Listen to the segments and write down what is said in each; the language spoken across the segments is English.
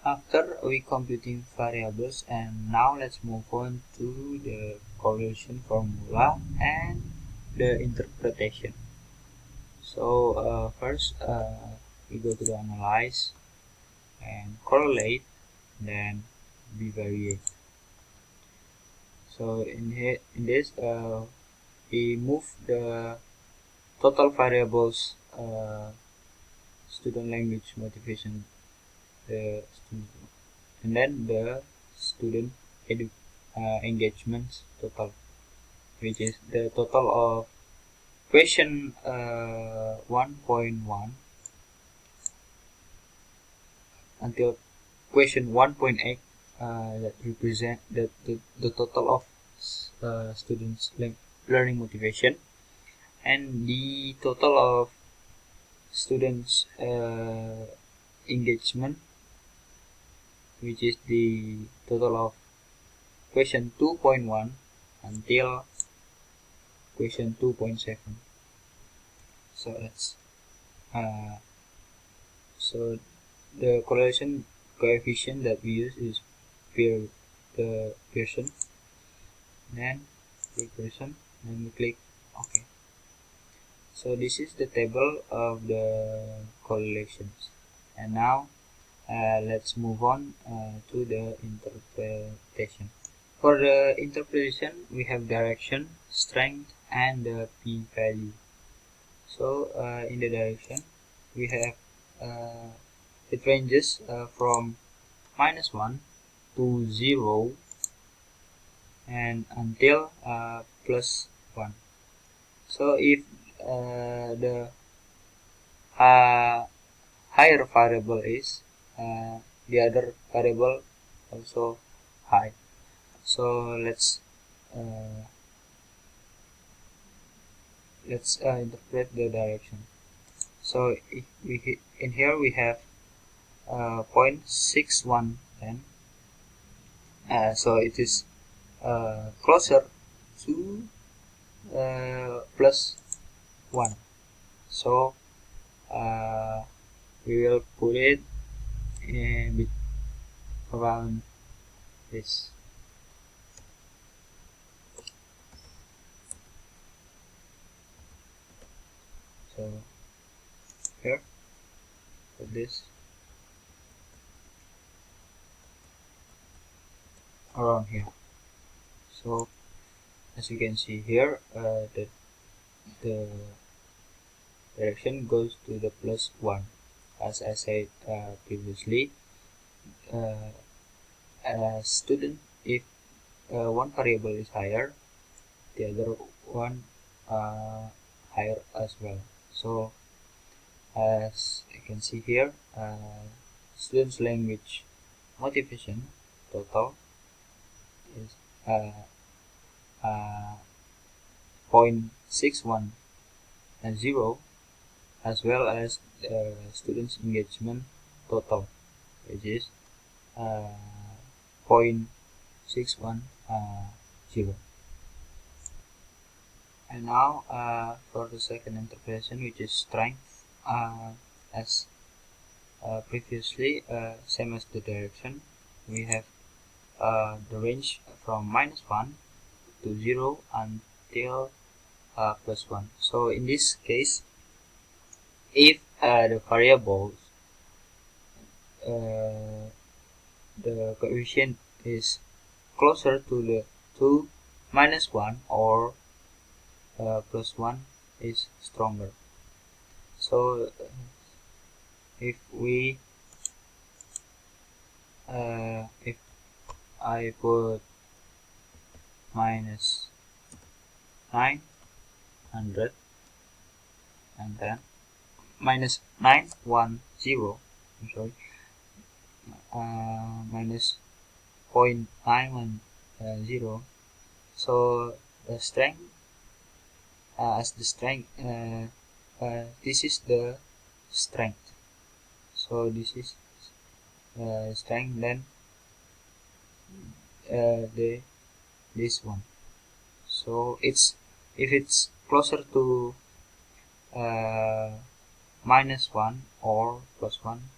After we computing variables, and now let's move on to the correlation formula and the interpretation. So first we go to the analyze and correlate, then bivariate. So in this we move the total variables student language motivation, the student, and then the student engagements total, which is the total of question 1.1 until question 1.8, that represent the total of students learning motivation, and the total of students engagement, which is the total of question 2.1 until question 2.7. So let's so the correlation coefficient that we use is the Pearson. Then click Pearson and we click OK. So this is the table of the correlations, and now let's move on to the interpretation. For the interpretation, we have direction, strength, and the p-value. So in the direction, we have it ranges from -1 to 0 and until +1. So if the higher variable is the other variable also high. So let's interpret the direction. So if we in here we have 0.6110, so it is closer to +1. So we will put it in around this. So here, put this around here. So as you can see here, the direction goes to the +1. As I said previously, a student, if one variable is higher, the other one higher as well. So as you can see here, students language motivation total is 0.610, as well as students engagement total, which is 0.610. And now for the second interpretation, which is strength, as previously, same as the direction, we have the range from -1 to 0 until +1. So in this case, if the variables, the coefficient is closer to the -1 or +1 is stronger. So if we if I put -900 and then -910, I'm sorry, minus 0.910. So the strength, as the strength, this is the strength. So this is strength, then this one. So if it's closer to -1 or +1,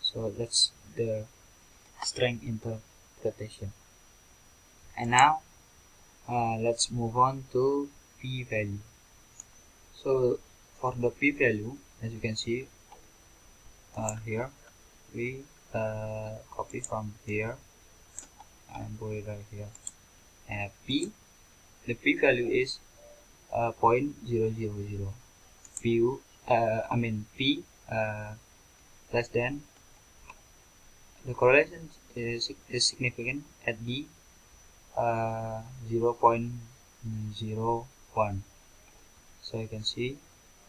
so that's the strength interpretation. And now let's move on to p-value. So for the p-value, as you can see here, we copy from here and put it right here. The p-value is 0.000. P less than, the correlation is significant at the 0.01. So you can see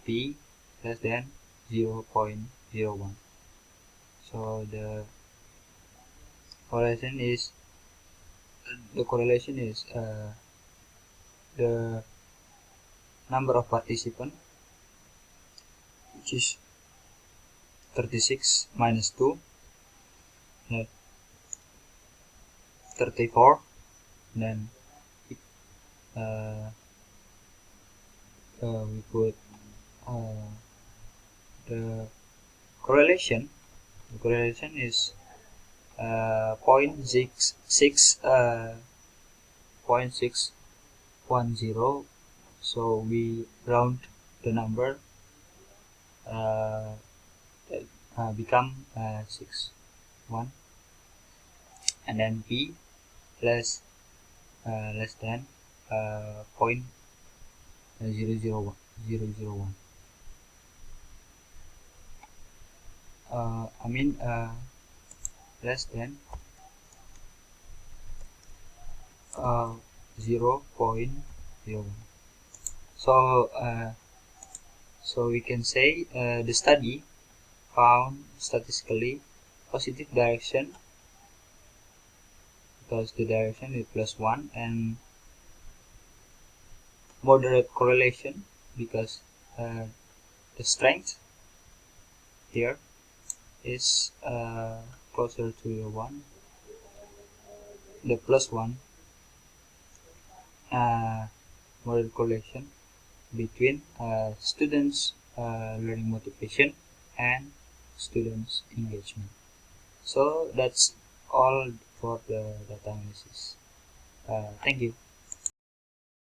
p less than 0.01. So the correlation is the number of participants, which is 36 minus 2, 34. Then we put the correlation. The correlation is 0.610. So we round the number, become 1, and then p less than 0.001. Less than 0.01. So we can say the study found statistically positive direction, because the direction is +1, and moderate correlation because the strength here is closer to the 1, the +1, moderate correlation between students' learning motivation and students' engagement. So that's all for the data analysis. Thank you.